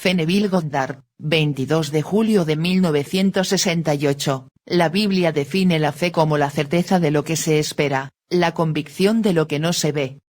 F. Neville Goddard, 22 de julio de 1968, la Biblia define la fe como la certeza de lo que se espera, la convicción de lo que no se ve.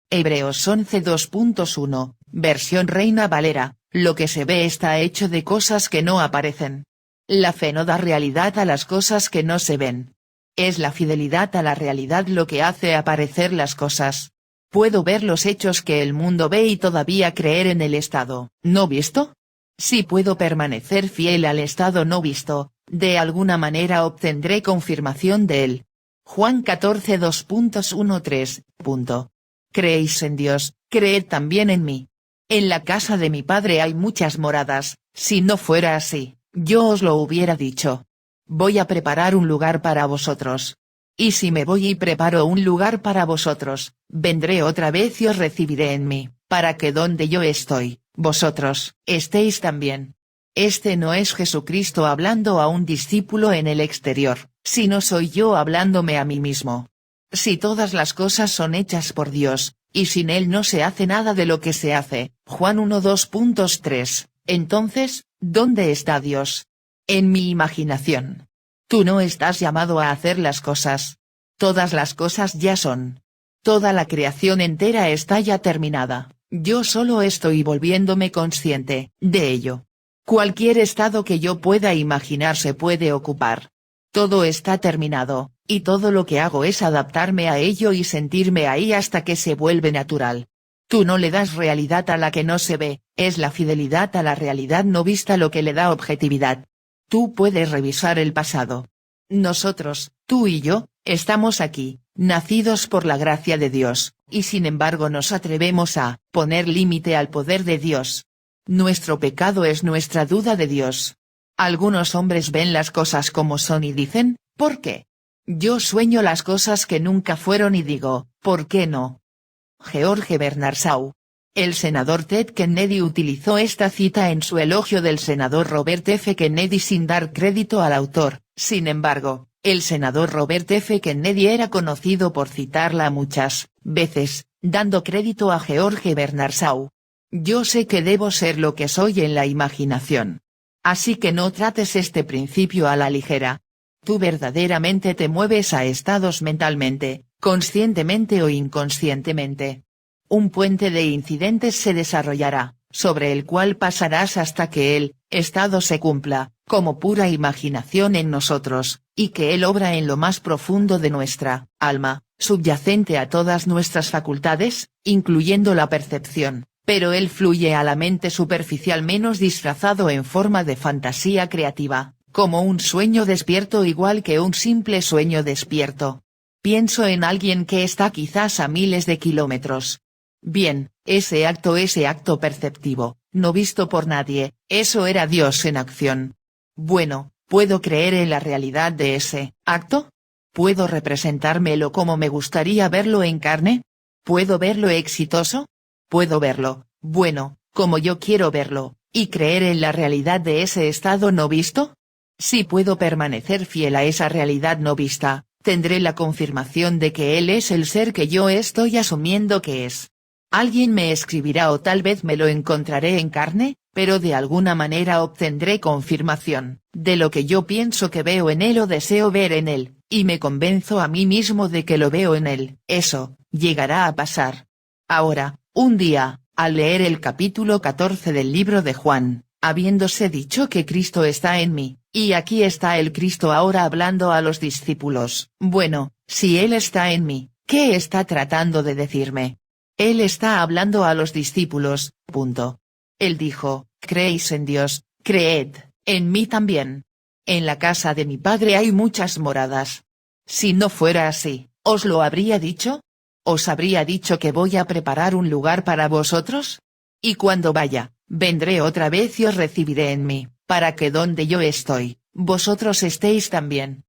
Hebreos 11 2.1, versión Reina Valera, lo que se ve está hecho de cosas que no aparecen. La fe no da realidad a las cosas que no se ven. Es la fidelidad a la realidad lo que hace aparecer las cosas. ¿Puedo ver los hechos que el mundo ve y todavía creer en el estado no visto? Si puedo permanecer fiel al estado no visto, de alguna manera obtendré confirmación de él. Juan 14 2.13. ¿Creéis en Dios? Creed también en mí. En la casa de mi Padre hay muchas moradas, si no fuera así, yo os lo hubiera dicho. Voy a preparar un lugar para vosotros. Y si me voy y preparo un lugar para vosotros, vendré otra vez y os recibiré en mí, para que donde yo estoy, vosotros estéis también. Este no es Jesucristo hablando a un discípulo en el exterior, sino soy yo hablándome a mí mismo. Si todas las cosas son hechas por Dios, y sin Él no se hace nada de lo que se hace, Juan 1 2.3, entonces, ¿dónde está Dios? En mi imaginación. Tú no estás llamado a hacer las cosas. Todas las cosas ya son. Toda la creación entera está ya terminada, yo solo estoy volviéndome consciente de ello. Cualquier estado que yo pueda imaginar se puede ocupar. Todo está terminado, y todo lo que hago es adaptarme a ello y sentirme ahí hasta que se vuelve natural. Tú no le das realidad a la que no se ve, es la fidelidad a la realidad no vista lo que le da objetividad. Tú puedes revisar el pasado. Nosotros, tú y yo, estamos aquí, nacidos por la gracia de Dios, y sin embargo nos atrevemos a poner límite al poder de Dios. Nuestro pecado es nuestra duda de Dios. Algunos hombres ven las cosas como son y dicen, ¿por qué? Yo sueño las cosas que nunca fueron y digo, ¿por qué no? George Bernard Shaw. El senador Ted Kennedy utilizó esta cita en su elogio del senador Robert F. Kennedy sin dar crédito al autor. Sin embargo, el senador Robert F. Kennedy era conocido por citarla muchas veces, dando crédito a George Bernard Shaw. Yo sé que debo ser lo que soy en la imaginación. Así que no trates este principio a la ligera. Tú verdaderamente te mueves a estados mentalmente, conscientemente o inconscientemente. Un puente de incidentes se desarrollará, sobre el cual pasarás hasta que el estado se cumpla, como pura imaginación en nosotros, y que Él obra en lo más profundo de nuestra alma, subyacente a todas nuestras facultades, incluyendo la percepción, pero Él fluye a la mente superficial menos disfrazado en forma de fantasía creativa, como un sueño despierto igual que un simple sueño despierto. Pienso en alguien que está quizás a miles de kilómetros. Bien, ese acto perceptivo, no visto por nadie, eso era Dios en acción. Bueno, ¿puedo creer en la realidad de ese acto? ¿Puedo representármelo como me gustaría verlo en carne? ¿Puedo verlo exitoso? ¿Puedo verlo, bueno, como yo quiero verlo, y creer en la realidad de ese estado no visto? Si puedo permanecer fiel a esa realidad no vista, tendré la confirmación de que Él es el ser que yo estoy asumiendo que es. Alguien me escribirá o tal vez me lo encontraré en carne, pero de alguna manera obtendré confirmación de lo que yo pienso que veo en Él o deseo ver en Él, y me convenzo a mí mismo de que lo veo en Él. Eso llegará a pasar. Ahora, un día, al leer el capítulo 14 del libro de Juan, habiéndose dicho que Cristo está en mí, y aquí está el Cristo ahora hablando a los discípulos, bueno, si Él está en mí, ¿qué está tratando de decirme? Él está hablando a los discípulos, punto. Él dijo, ¿creéis en Dios? Creed, en mí también. En la casa de mi Padre hay muchas moradas. Si no fuera así, ¿os lo habría dicho? ¿Os habría dicho que voy a preparar un lugar para vosotros? Y cuando vaya, vendré otra vez y os recibiré en mí, para que donde yo estoy, vosotros estéis también.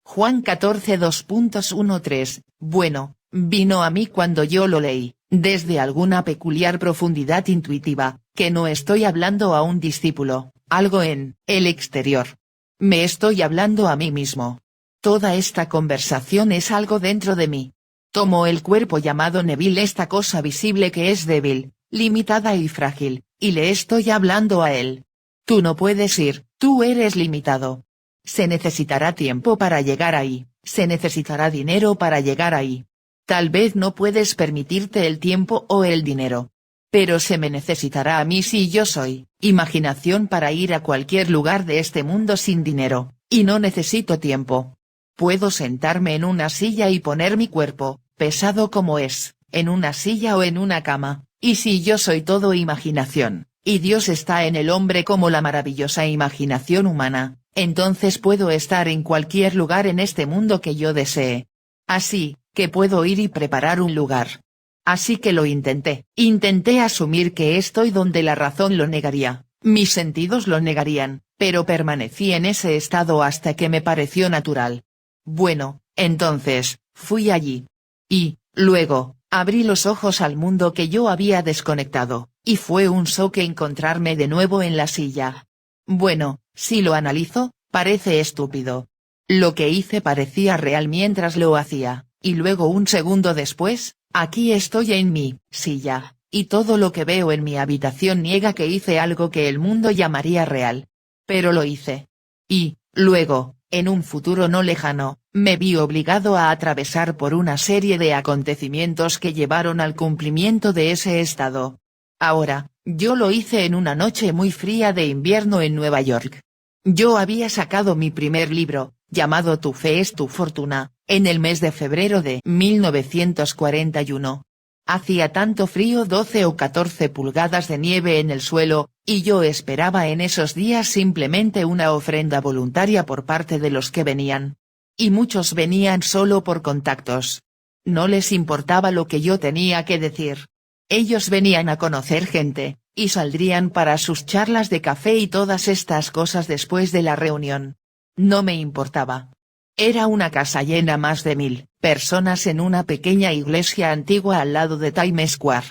Juan 14 2.13, bueno, vino a mí cuando yo lo leí, desde alguna peculiar profundidad intuitiva, que no estoy hablando a un discípulo, algo en el exterior. Me estoy hablando a mí mismo. Toda esta conversación es algo dentro de mí. Tomo el cuerpo llamado Neville, esta cosa visible que es débil, limitada y frágil, y le estoy hablando a él. Tú no puedes ir, tú eres limitado. Se necesitará tiempo para llegar ahí, se necesitará dinero para llegar ahí. Tal vez no puedes permitirte el tiempo o el dinero. Pero se me necesitará a mí si yo soy imaginación para ir a cualquier lugar de este mundo sin dinero, y no necesito tiempo. Puedo sentarme en una silla y poner mi cuerpo, pesado como es, en una silla o en una cama, y si yo soy todo imaginación, y Dios está en el hombre como la maravillosa imaginación humana, entonces puedo estar en cualquier lugar en este mundo que yo desee. Así, que puedo ir y preparar un lugar. Así que lo intenté asumir que estoy donde la razón lo negaría, mis sentidos lo negarían, pero permanecí en ese estado hasta que me pareció natural. Bueno, entonces, fui allí. Y, luego, abrí los ojos al mundo que yo había desconectado, y fue un shock encontrarme de nuevo en la silla. Bueno, si lo analizo, parece estúpido. Lo que hice parecía real mientras lo hacía, y luego un segundo después, aquí estoy en mi silla, y todo lo que veo en mi habitación niega que hice algo que el mundo llamaría real. Pero lo hice. Y, luego, en un futuro no lejano, me vi obligado a atravesar por una serie de acontecimientos que llevaron al cumplimiento de ese estado. Ahora, yo lo hice en una noche muy fría de invierno en Nueva York. Yo había sacado mi primer libro, llamado Tu fe es tu fortuna, en el mes de febrero de 1941. Hacía tanto frío, 12 o 14 pulgadas de nieve en el suelo, y yo esperaba en esos días simplemente una ofrenda voluntaria por parte de los que venían. Y muchos venían solo por contactos. No les importaba lo que yo tenía que decir. Ellos venían a conocer gente, y saldrían para sus charlas de café y todas estas cosas después de la reunión. No me importaba. Era una casa llena más de 1000 personas en una pequeña iglesia antigua al lado de Times Square.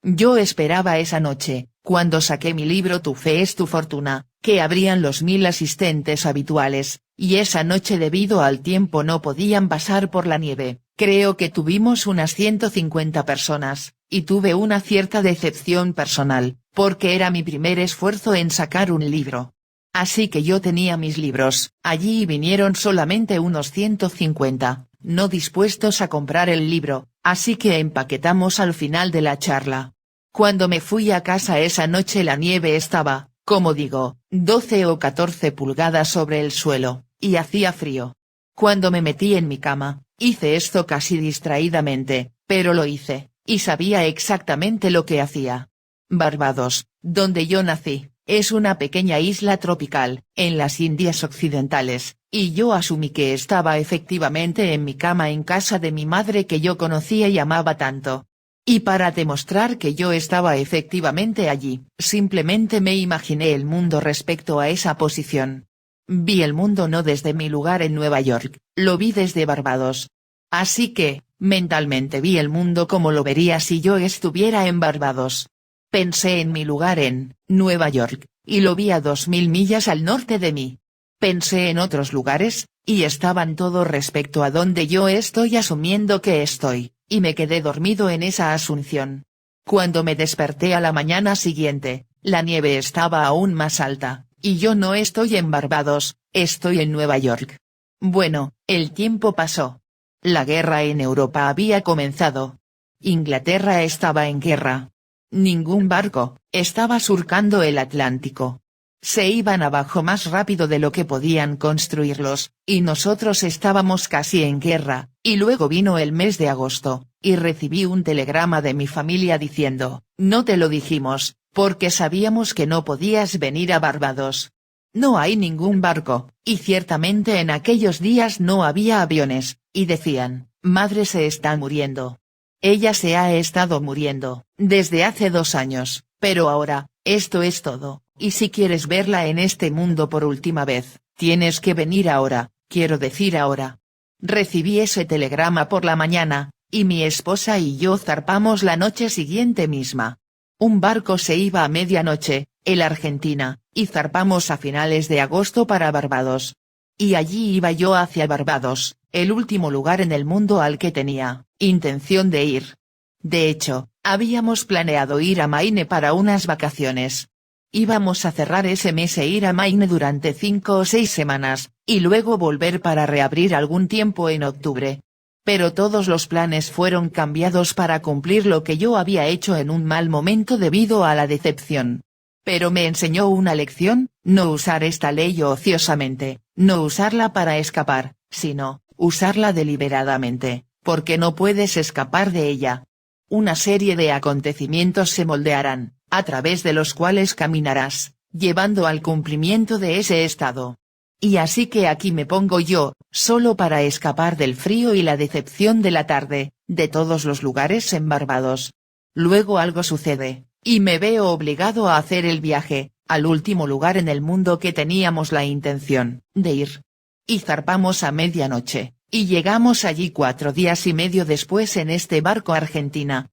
Yo esperaba esa noche, cuando saqué mi libro Tu fe es tu fortuna, que habrían los 1000 asistentes habituales, y esa noche debido al tiempo no podían pasar por la nieve. Creo que tuvimos unas 150 personas, y tuve una cierta decepción personal, porque era mi primer esfuerzo en sacar un libro. Así que yo tenía mis libros, allí vinieron solamente unos 150, no dispuestos a comprar el libro, así que empaquetamos al final de la charla. Cuando me fui a casa esa noche la nieve estaba, como digo, 12 o 14 pulgadas sobre el suelo, y hacía frío. Cuando me metí en mi cama, hice esto casi distraídamente, pero lo hice, y sabía exactamente lo que hacía. Barbados, donde yo nací, es una pequeña isla tropical, en las Indias Occidentales, y yo asumí que estaba efectivamente en mi cama en casa de mi madre que yo conocía y amaba tanto. Y para demostrar que yo estaba efectivamente allí, simplemente me imaginé el mundo respecto a esa posición. Vi el mundo no desde mi lugar en Nueva York, lo vi desde Barbados. Así que, mentalmente vi el mundo como lo vería si yo estuviera en Barbados. Pensé en mi lugar en Nueva York, y lo vi a 2000 millas al norte de mí. Pensé en otros lugares, y estaban todos respecto a donde yo estoy asumiendo que estoy, y me quedé dormido en esa asunción. Cuando me desperté a la mañana siguiente, la nieve estaba aún más alta, y yo no estoy en Barbados, estoy en Nueva York. Bueno, el tiempo pasó. La guerra en Europa había comenzado. Inglaterra estaba en guerra. Ningún barco estaba surcando el Atlántico. Se iban abajo más rápido de lo que podían construirlos, y nosotros estábamos casi en guerra, y luego vino el mes de agosto, y recibí un telegrama de mi familia diciendo, no te lo dijimos, porque sabíamos que no podías venir a Barbados. No hay ningún barco, y ciertamente en aquellos días no había aviones, y decían, madre se está muriendo. Ella se ha estado muriendo, desde hace 2 años, pero ahora, esto es todo, y si quieres verla en este mundo por última vez, tienes que venir ahora, quiero decir ahora. Recibí ese telegrama por la mañana, y mi esposa y yo zarpamos la noche siguiente misma. Un barco se iba a medianoche, el Argentina, y zarpamos a finales de agosto para Barbados. Y allí iba yo hacia Barbados, el último lugar en el mundo al que tenía intención de ir. De hecho, Habíamos planeado ir a Maine para unas vacaciones. Íbamos a cerrar ese mes e ir a Maine durante 5 o 6 semanas, y luego volver para reabrir algún tiempo en octubre. Pero todos los planes fueron cambiados para cumplir lo que yo había hecho en un mal momento debido a la decepción. Pero me enseñó una lección: no usar esta ley ociosamente, no usarla para escapar, sino, usarla deliberadamente, porque no puedes escapar de ella. Una serie de acontecimientos se moldearán, a través de los cuales caminarás, llevando al cumplimiento de ese estado. Y así que aquí me pongo yo, solo para escapar del frío y la decepción de la tarde, de todos los lugares en Barbados. Luego algo sucede, y me veo obligado a hacer el viaje, al último lugar en el mundo que teníamos la intención de ir. Y zarpamos a medianoche, y llegamos allí 4 días y medio después en este barco Argentina.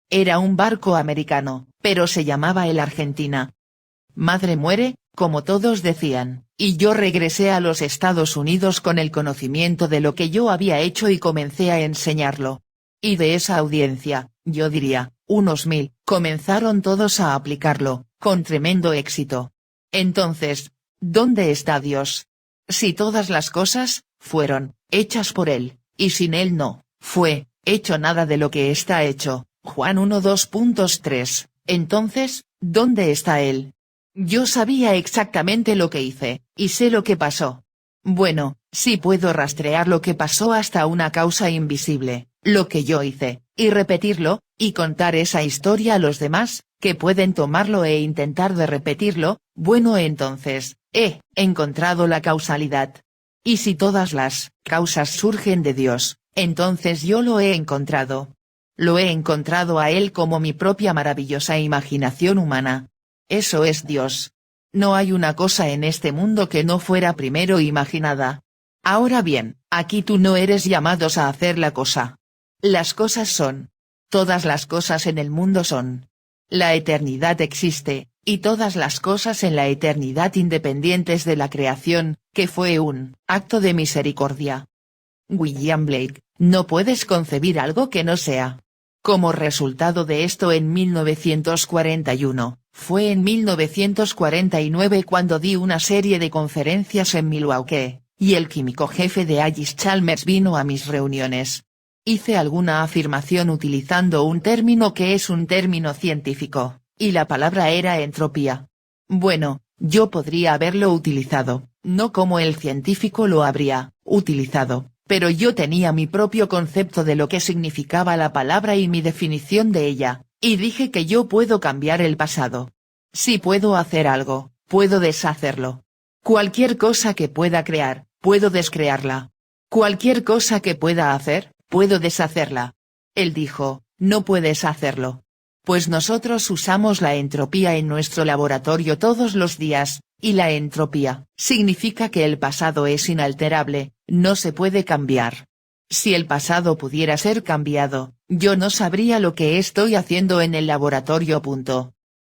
Era un barco americano, pero se llamaba el Argentina. Madre muere, como todos decían, y yo regresé a los Estados Unidos con el conocimiento de lo que yo había hecho y comencé a enseñarlo. Y de esa audiencia, yo diría, unos 1000, comenzaron todos a aplicarlo, con tremendo éxito. Entonces, ¿dónde está Dios? Si todas las cosas fueron hechas por Él, y sin Él no fue hecho nada de lo que está hecho, Juan 1:2.3, entonces, ¿dónde está Él? Yo sabía exactamente lo que hice, y sé lo que pasó. Bueno, sí puedo rastrear lo que pasó hasta una causa invisible, lo que yo hice, y repetirlo, y contar esa historia a los demás, que pueden tomarlo e intentar de repetirlo. Bueno, entonces, he encontrado la causalidad. Y si todas las causas surgen de Dios, entonces yo lo he encontrado. Lo he encontrado a Él como mi propia maravillosa imaginación humana. Eso es Dios. No hay una cosa en este mundo que no fuera primero imaginada. Ahora bien, aquí tú no eres llamados a hacer la cosa. Las cosas son. Todas las cosas en el mundo son. La eternidad existe, y todas las cosas en la eternidad independientes de la creación, que fue un acto de misericordia. William Blake, no puedes concebir algo que no sea. Como resultado de esto en 1941, fue en 1949 cuando di una serie de conferencias en Milwaukee, y el químico jefe de Alice Chalmers vino a mis reuniones. Hice alguna afirmación utilizando un término que es un término científico, y la palabra era entropía. Bueno, yo podría haberlo utilizado, no como el científico lo habría utilizado, pero yo tenía mi propio concepto de lo que significaba la palabra y mi definición de ella, y dije que yo puedo cambiar el pasado. Si puedo hacer algo, puedo deshacerlo. Cualquier cosa que pueda crear, puedo descrearla. Cualquier cosa que pueda hacer, puedo deshacerla. Él dijo, no puedes hacerlo. Pues nosotros usamos la entropía en nuestro laboratorio todos los días, y la entropía significa que el pasado es inalterable, no se puede cambiar. Si el pasado pudiera ser cambiado, yo no sabría lo que estoy haciendo en el laboratorio.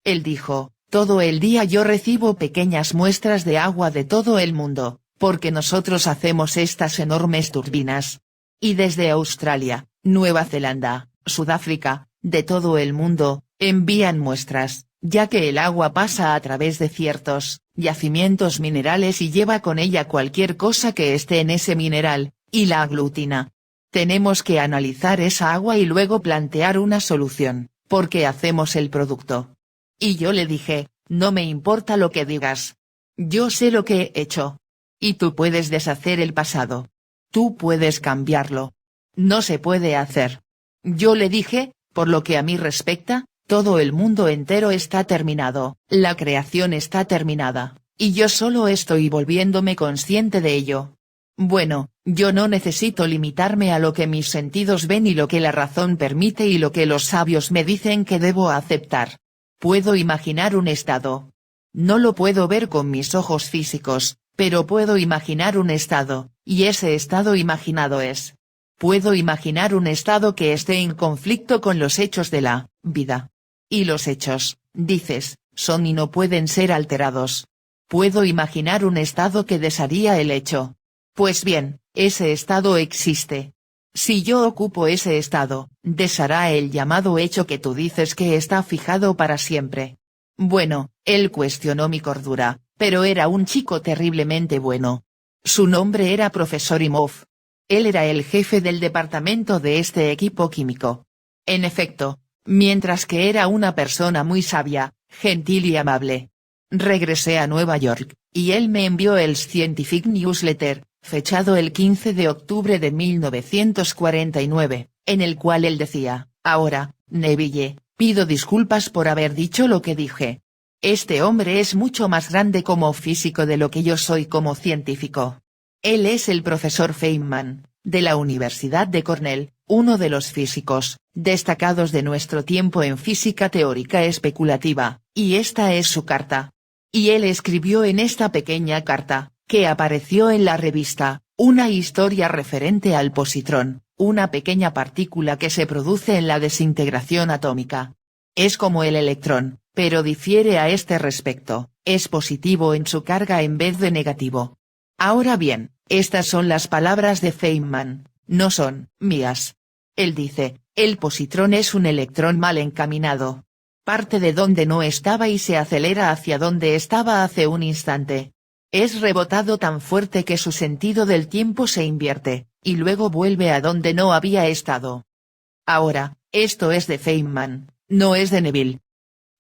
Él dijo, todo el día yo recibo pequeñas muestras de agua de todo el mundo, porque nosotros hacemos estas enormes turbinas. Y desde Australia, Nueva Zelanda, Sudáfrica, de todo el mundo, envían muestras, ya que el agua pasa a través de ciertos yacimientos minerales y lleva con ella cualquier cosa que esté en ese mineral, y la aglutina. Tenemos que analizar esa agua y luego plantear una solución, porque hacemos el producto. Y yo le dije, no me importa lo que digas. Yo sé lo que he hecho. Y tú puedes deshacer el pasado. Tú puedes cambiarlo. No se puede hacer. Yo le dije, por lo que a mí respecta, todo el mundo entero está terminado, la creación está terminada, y yo solo estoy volviéndome consciente de ello. Bueno, yo no necesito limitarme a lo que mis sentidos ven y lo que la razón permite y lo que los sabios me dicen que debo aceptar. Puedo imaginar un estado. No lo puedo ver con mis ojos físicos, pero puedo imaginar un estado, y ese estado imaginado es. Puedo imaginar un estado que esté en conflicto con los hechos de la vida. Y los hechos, dices, son y no pueden ser alterados. Puedo imaginar un estado que desharía el hecho. Pues bien, ese estado existe. Si yo ocupo ese estado, deshará el llamado hecho que tú dices que está fijado para siempre. Bueno, él cuestionó mi cordura, pero era un chico terriblemente bueno. Su nombre era Profesor Imhoff. Él era el jefe del departamento de este equipo químico. En efecto, mientras que era una persona muy sabia, gentil y amable. Regresé a Nueva York, y él me envió el Scientific Newsletter, fechado el 15 de octubre de 1949, en el cual él decía: ahora, Neville, pido disculpas por haber dicho lo que dije. Este hombre es mucho más grande como físico de lo que yo soy como científico. Él es el profesor Feynman, de la Universidad de Cornell, uno de los físicos destacados de nuestro tiempo en física teórica especulativa, y esta es su carta. Y él escribió en esta pequeña carta, que apareció en la revista, una historia referente al positrón, una pequeña partícula que se produce en la desintegración atómica. Es como el electrón, pero difiere a este respecto, es positivo en su carga en vez de negativo. Ahora bien, estas son las palabras de Feynman, no son mías. Él dice: el positrón es un electrón mal encaminado. Parte de donde no estaba y se acelera hacia donde estaba hace un instante. Es rebotado tan fuerte que su sentido del tiempo se invierte, y luego vuelve a donde no había estado. Ahora, esto es de Feynman, no es de Neville.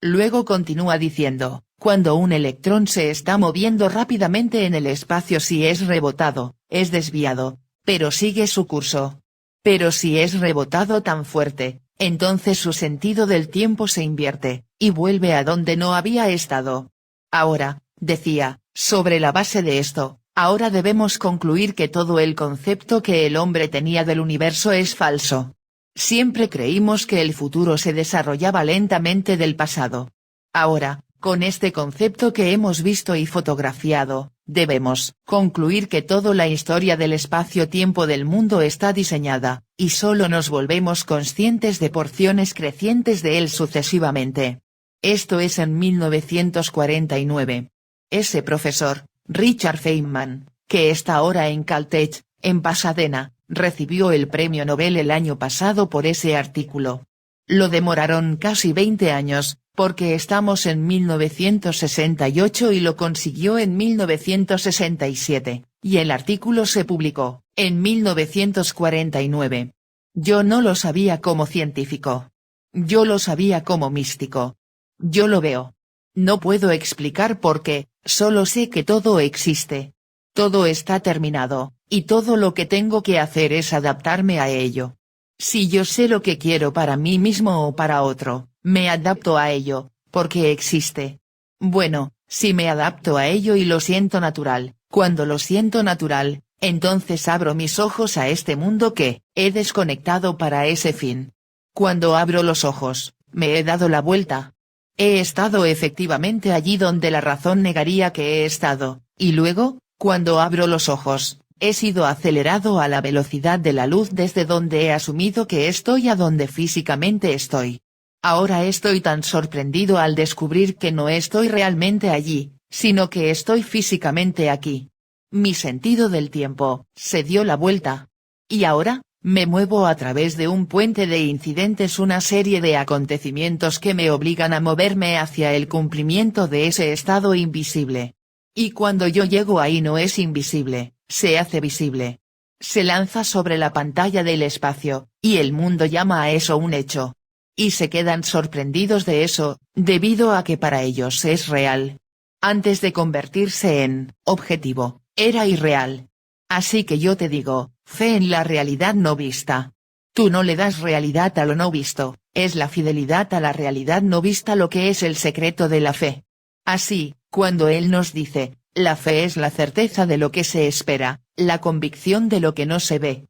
Luego continúa diciendo: cuando un electrón se está moviendo rápidamente en el espacio, si es rebotado, es desviado, pero sigue su curso. Pero si es rebotado tan fuerte, entonces su sentido del tiempo se invierte, y vuelve a donde no había estado. Ahora, decía, sobre la base de esto, ahora debemos concluir que todo el concepto que el hombre tenía del universo es falso. Siempre creímos que el futuro se desarrollaba lentamente del pasado. Ahora, con este concepto que hemos visto y fotografiado, debemos concluir que toda la historia del espacio-tiempo del mundo está diseñada, y solo nos volvemos conscientes de porciones crecientes de él sucesivamente. Esto es en 1949. Ese profesor, Richard Feynman, que está ahora en Caltech, en Pasadena, recibió el premio Nobel el año pasado por ese artículo. Lo demoraron casi 20 años, porque estamos en 1968 y lo consiguió en 1967, y el artículo se publicó, en 1949. Yo no lo sabía como científico. Yo lo sabía como místico. Yo lo veo. No puedo explicar por qué, solo sé que todo existe. Todo está terminado, y todo lo que tengo que hacer es adaptarme a ello. Si yo sé lo que quiero para mí mismo o para otro, me adapto a ello, porque existe. Bueno, si me adapto a ello y lo siento natural, cuando lo siento natural, entonces abro mis ojos a este mundo que he desconectado para ese fin. Cuando abro los ojos, me he dado la vuelta. He estado efectivamente allí donde la razón negaría que he estado, y luego, cuando abro los ojos, he sido acelerado a la velocidad de la luz desde donde he asumido que estoy a donde físicamente estoy. Ahora estoy tan sorprendido al descubrir que no estoy realmente allí, sino que estoy físicamente aquí. Mi sentido del tiempo se dio la vuelta. Y ahora, me muevo a través de un puente de incidentes, una serie de acontecimientos que me obligan a moverme hacia el cumplimiento de ese estado invisible. Y cuando yo llego ahí no es invisible, se hace visible. Se lanza sobre la pantalla del espacio, y el mundo llama a eso un hecho. Y se quedan sorprendidos de eso, debido a que para ellos es real. Antes de convertirse en objetivo, era irreal. Así que yo te digo, fe en la realidad no vista. Tú no le das realidad a lo no visto, es la fidelidad a la realidad no vista lo que es el secreto de la fe. Así, cuando él nos dice, la fe es la certeza de lo que se espera, la convicción de lo que no se ve.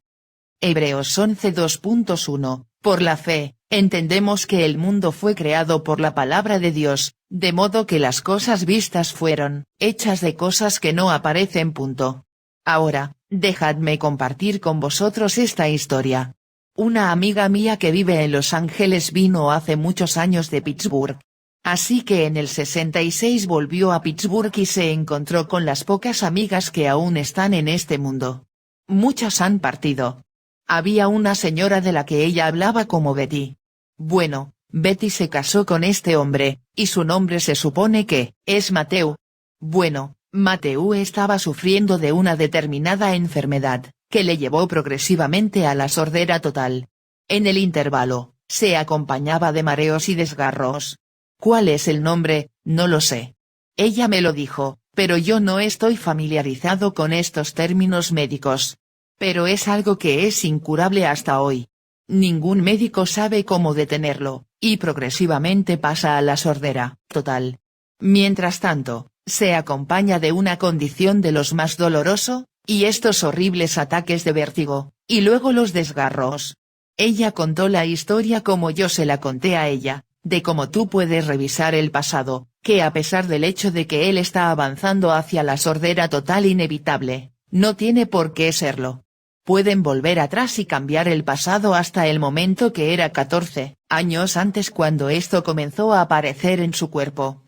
Hebreos 11:2.1, por la fe, entendemos que el mundo fue creado por la palabra de Dios, de modo que las cosas vistas fueron hechas de cosas que no aparecen. Ahora, dejadme compartir con vosotros esta historia. Una amiga mía que vive en Los Ángeles vino hace muchos años de Pittsburgh. Así que en el 66 volvió a Pittsburgh y se encontró con las pocas amigas que aún están en este mundo. Muchas han partido. Había una señora de la que ella hablaba como Betty. Bueno, Betty se casó con este hombre, y su nombre se supone que es Mateu. Bueno, Mateu estaba sufriendo de una determinada enfermedad, que le llevó progresivamente a la sordera total. En el intervalo, se acompañaba de mareos y desgarros. ¿Cuál es el nombre? No lo sé. Ella me lo dijo, pero yo no estoy familiarizado con estos términos médicos. Pero es algo que es incurable hasta hoy. Ningún médico sabe cómo detenerlo, y progresivamente pasa a la sordera total. Mientras tanto, se acompaña de una condición de los más doloroso, y estos horribles ataques de vértigo, y luego los desgarros. Ella contó la historia como yo se la conté a ella, de cómo tú puedes revisar el pasado, que a pesar del hecho de que él está avanzando hacia la sordera total inevitable, no tiene por qué serlo. Pueden volver atrás y cambiar el pasado hasta el momento que era 14 años antes cuando esto comenzó a aparecer en su cuerpo.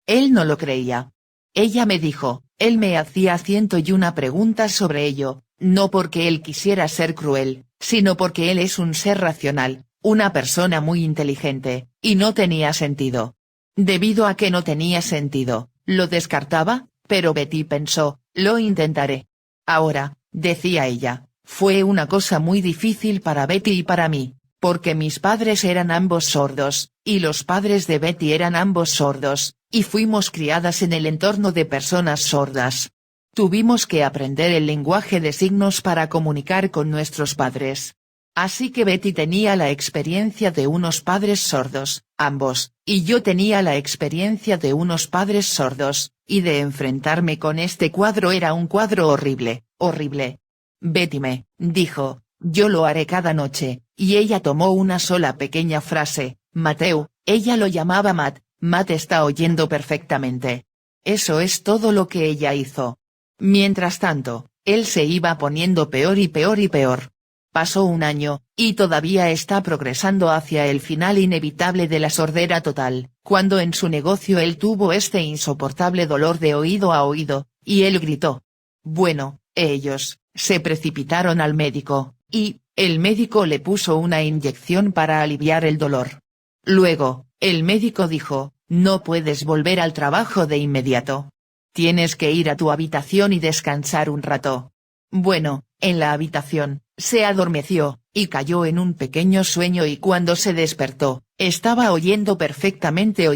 Él no lo creía. Ella me dijo, él me hacía 101 preguntas sobre ello, no porque él quisiera ser cruel, sino porque él es un ser racional, una persona muy inteligente, y no tenía sentido. Debido a que no tenía sentido, lo descartaba, pero Betty pensó, lo intentaré. Ahora, decía ella, fue una cosa muy difícil para Betty y para mí, porque mis padres eran ambos sordos, y los padres de Betty eran ambos sordos, y fuimos criadas en el entorno de personas sordas. Tuvimos que aprender el lenguaje de signos para comunicar con nuestros padres. Así que Betty tenía la experiencia de unos padres sordos, ambos, y yo tenía la experiencia de unos padres sordos, y de enfrentarme con este cuadro era un cuadro horrible, horrible. Betty me dijo, yo lo haré cada noche, y ella tomó una sola pequeña frase, Mateu, ella lo llamaba Matt está oyendo perfectamente. Eso es todo lo que ella hizo. Mientras tanto, él se iba poniendo peor y peor y peor. Pasó un año, y todavía está progresando hacia el final inevitable de la sordera total, cuando en su negocio él tuvo este insoportable dolor de oído a oído, y él gritó. Bueno, ellos se precipitaron al médico, y el médico le puso una inyección para aliviar el dolor. Luego, el médico dijo, no puedes volver al trabajo de inmediato. Tienes que ir a tu habitación y descansar un rato. Bueno, en la habitación, se adormeció, y cayó en un pequeño sueño y cuando se despertó, estaba oyendo perfectamente.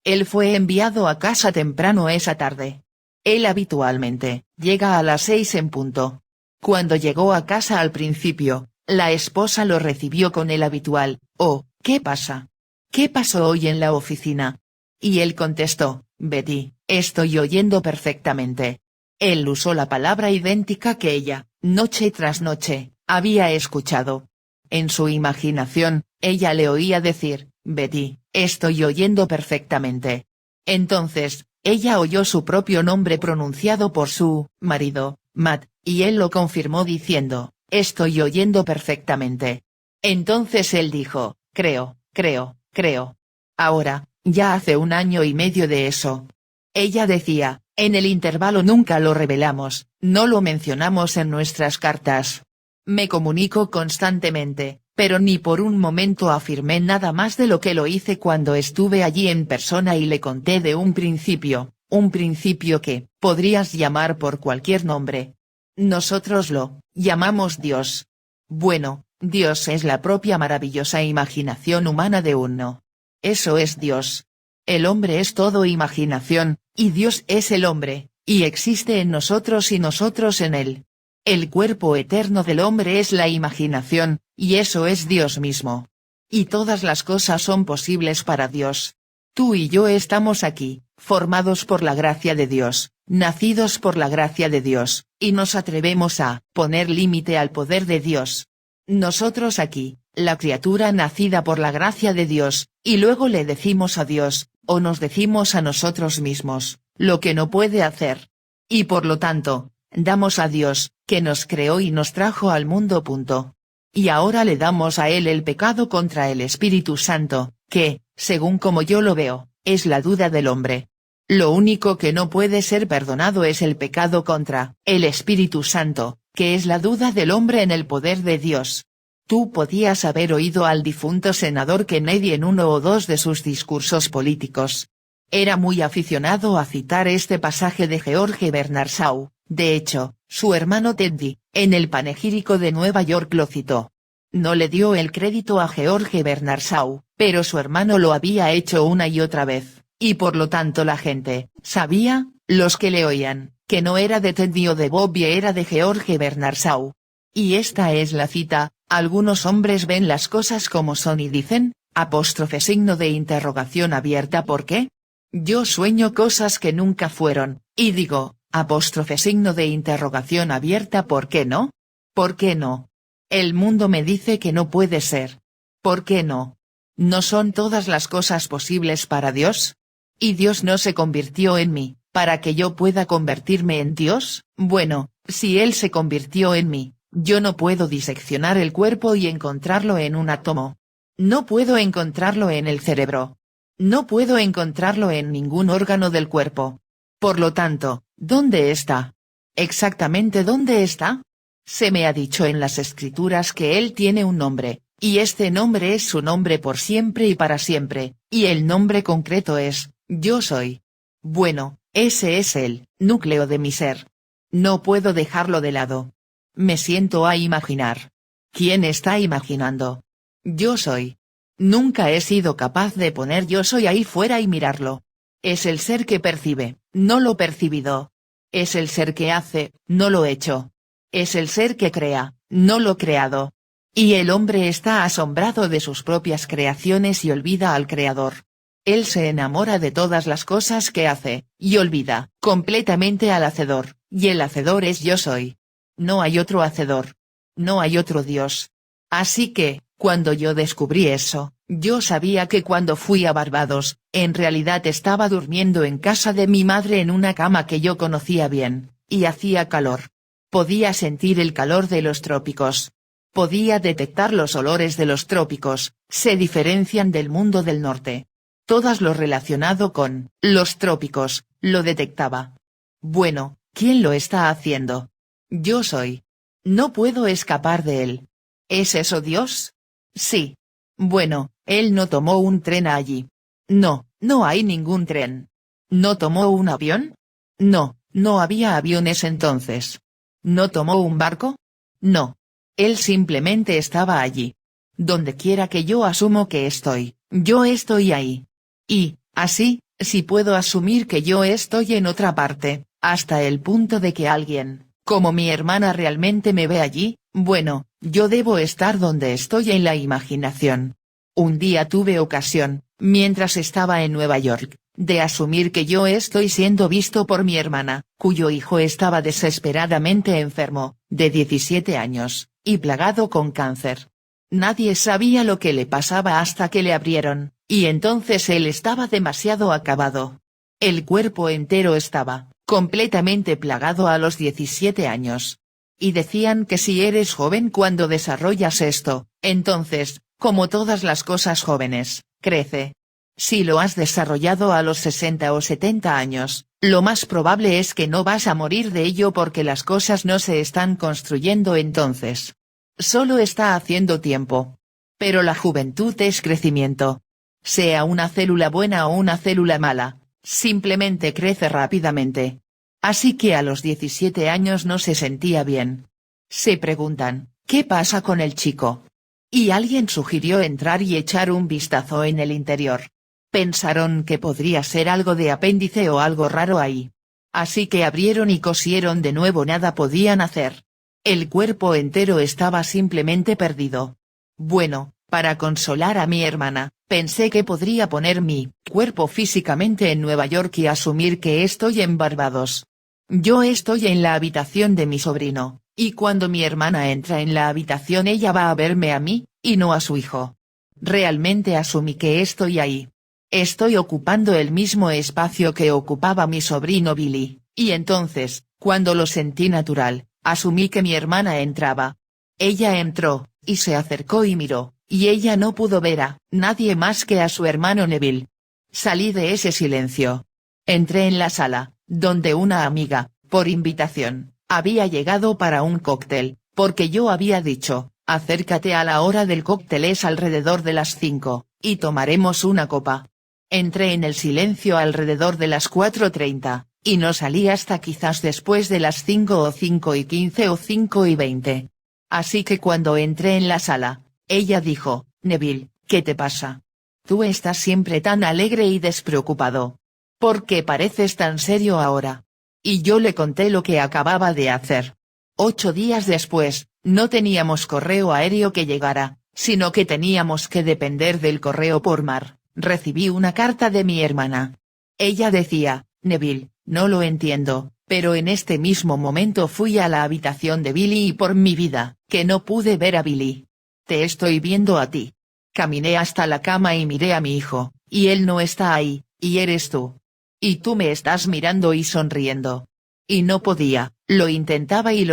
Él fue enviado a casa temprano esa tarde. Él habitualmente, llega a las 6 en punto. Cuando llegó a casa al principio, la esposa lo recibió con el habitual, oh, ¿qué pasa? ¿Qué pasó hoy en la oficina? Y él contestó, Betty, estoy oyendo perfectamente. Él usó la palabra idéntica que ella, noche tras noche, había escuchado. En su imaginación, ella le oía decir, Betty, estoy oyendo perfectamente. Entonces, ella oyó su propio nombre pronunciado por su marido, Matt, y él lo confirmó diciendo, estoy oyendo perfectamente. Entonces él dijo, creo. Ahora, ya hace 1 año y medio de eso. Ella decía, en el intervalo nunca lo revelamos, no lo mencionamos en nuestras cartas. Me comunico constantemente, pero ni por un momento afirmé nada más de lo que lo hice cuando estuve allí en persona y le conté de un principio que podrías llamar por cualquier nombre. Nosotros lo llamamos Dios. Bueno, Dios es la propia maravillosa imaginación humana de uno. Eso es Dios. El hombre es todo imaginación, y Dios es el hombre, y existe en nosotros y nosotros en él. El cuerpo eterno del hombre es la imaginación, y eso es Dios mismo. Y todas las cosas son posibles para Dios. Tú y yo estamos aquí, formados por la gracia de Dios, nacidos por la gracia de Dios, y nos atrevemos a poner límite al poder de Dios. Nosotros aquí, la criatura nacida por la gracia de Dios, y luego le decimos a Dios, o nos decimos a nosotros mismos, lo que no puede hacer. Y por lo tanto, damos a Dios, que nos creó y nos trajo al mundo. Y ahora le damos a él el pecado contra el Espíritu Santo, que, según como yo lo veo, es la duda del hombre. Lo único que no puede ser perdonado es el pecado contra el Espíritu Santo, ¿Qué es la duda del hombre en el poder de Dios? Tú podías haber oído al difunto senador Kennedy en uno o dos de sus discursos políticos. Era muy aficionado a citar este pasaje de George Bernard Shaw. De hecho, su hermano Teddy, en el panegírico de Nueva York lo citó. No le dio el crédito a George Bernard Shaw, pero su hermano lo había hecho una y otra vez, y por lo tanto la gente, sabía, los que le oían, que no era de Teddy o de Bobby, era de George Bernard Shaw. Y esta es la cita: algunos hombres ven las cosas como son y dicen, signo de interrogación abierta ¿por qué? Yo sueño cosas que nunca fueron, y digo, signo de interrogación abierta ¿por qué no? ¿Por qué no? El mundo me dice que no puede ser. ¿Por qué no? ¿No son todas las cosas posibles para Dios? ¿Y Dios no se convirtió en mí, para que yo pueda convertirme en Dios? Bueno, si Él se convirtió en mí, yo no puedo diseccionar el cuerpo y encontrarlo en un átomo. No puedo encontrarlo en el cerebro. No puedo encontrarlo en ningún órgano del cuerpo. Por lo tanto, ¿dónde está? ¿Exactamente dónde está? Se me ha dicho en las Escrituras que Él tiene un nombre, y este nombre es su nombre por siempre y para siempre, y el nombre concreto es, Yo soy. Bueno, ese es el núcleo de mi ser. No puedo dejarlo de lado. Me siento a imaginar. ¿Quién está imaginando? Yo soy. Nunca he sido capaz de poner yo soy ahí fuera y mirarlo. Es el ser que percibe, no lo percibido. Es el ser que hace, no lo hecho. Es el ser que crea, no lo creado. Y el hombre está asombrado de sus propias creaciones y olvida al Creador. Él se enamora de todas las cosas que hace, y olvida completamente al Hacedor, y el Hacedor es yo soy. No hay otro Hacedor. No hay otro Dios. Así que, cuando yo descubrí eso, yo sabía que cuando fui a Barbados, en realidad estaba durmiendo en casa de mi madre en una cama que yo conocía bien, y hacía calor. Podía sentir el calor de los trópicos. Podía detectar los olores de los trópicos, se diferencian del mundo del norte. Todo lo relacionado con los trópicos, lo detectaba. Bueno, ¿quién lo está haciendo? Yo soy. No puedo escapar de él. ¿Es eso Dios? Sí. Bueno, él no tomó un tren allí. No, no hay ningún tren. ¿No tomó un avión? No, no había aviones entonces. ¿No tomó un barco? No. Él simplemente estaba allí. Donde quiera que yo asumo que estoy, yo estoy ahí. Y, así, si puedo asumir que yo estoy en otra parte, hasta el punto de que alguien, como mi hermana realmente me ve allí, bueno, yo debo estar donde estoy en la imaginación. Un día tuve ocasión, mientras estaba en Nueva York, de asumir que yo estoy siendo visto por mi hermana, cuyo hijo estaba desesperadamente enfermo, de 17 años, y plagado con cáncer. Nadie sabía lo que le pasaba hasta que le abrieron, y entonces él estaba demasiado acabado. El cuerpo entero estaba completamente plagado a los 17 años. Y decían que si eres joven cuando desarrollas esto, entonces, como todas las cosas jóvenes, crece. Si lo has desarrollado a los 60 o 70 años, lo más probable es que no vas a morir de ello porque las cosas no se están construyendo entonces. Solo está haciendo tiempo. Pero la juventud es crecimiento. Sea una célula buena o una célula mala, simplemente crece rápidamente. Así que a los 17 años no se sentía bien. Se preguntan, ¿qué pasa con el chico? Y alguien sugirió entrar y echar un vistazo en el interior. Pensaron que podría ser algo de apéndice o algo raro ahí. Así que abrieron y cosieron de nuevo, nada podían hacer. El cuerpo entero estaba simplemente perdido. Bueno, para consolar a mi hermana, pensé que podría poner mi cuerpo físicamente en Nueva York y asumir que estoy en Barbados. Yo estoy en la habitación de mi sobrino, y cuando mi hermana entra en la habitación ella va a verme a mí, y no a su hijo. Realmente asumí que estoy ahí. Estoy ocupando el mismo espacio que ocupaba mi sobrino Billy, y entonces, cuando lo sentí natural, asumí que mi hermana entraba. Ella entró, y se acercó y miró, y ella no pudo ver a nadie más que a su hermano Neville. Salí de ese silencio. Entré en la sala, donde una amiga, por invitación, Había llegado para un cóctel, porque yo había dicho, acércate a la hora del cóctel, es alrededor de las 5, y tomaremos una copa. Entré en el silencio alrededor de las 4:30, y no salí hasta quizás después de las 5 o 5:15 o 5:20. Así que cuando entré en la sala, ella dijo, Neville, ¿qué te pasa? Tú estás siempre tan alegre y despreocupado. ¿Por qué pareces tan serio ahora? Y yo le conté lo que acababa de hacer. 8 días después, no teníamos correo aéreo que llegara, sino que teníamos que depender del correo por mar. Recibí una carta de mi hermana. Ella decía, Neville, no lo entiendo, pero en este mismo momento fui a la habitación de Billy y por mi vida, que no pude ver a Billy. Te estoy viendo a ti. Caminé hasta la cama y miré a mi hijo, y él no está ahí, y eres tú. Y tú me estás mirando y sonriendo. Y no podía, lo intentaba, y